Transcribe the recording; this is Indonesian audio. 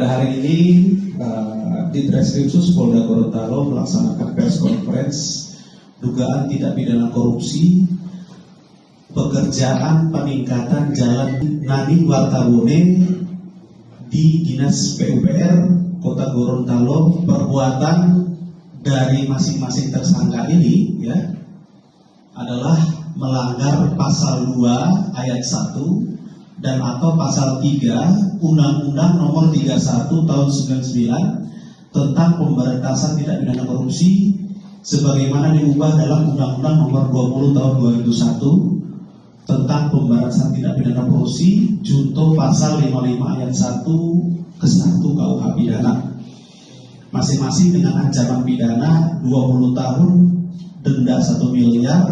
Pada hari ini di Treskrimsus Polda Gorontalo melaksanakan press conference dugaan tindak pidana korupsi pekerjaan peningkatan jalan Nadi Wartabone di Dinas PUPR Kota Gorontalo. Perbuatan dari masing-masing tersangka ini adalah melanggar pasal 2 ayat 1 dan atau pasal 3 Undang-Undang Nomor 31 Tahun 99 tentang pemberantasan tindak pidana korupsi sebagaimana diubah dalam Undang-Undang Nomor 20 Tahun 2001 tentang pemberantasan tindak pidana korupsi junto pasal 55 ayat 1 ke 1 KUH pidana. Masing-masing dengan ancaman pidana 20 tahun, denda 1 miliar.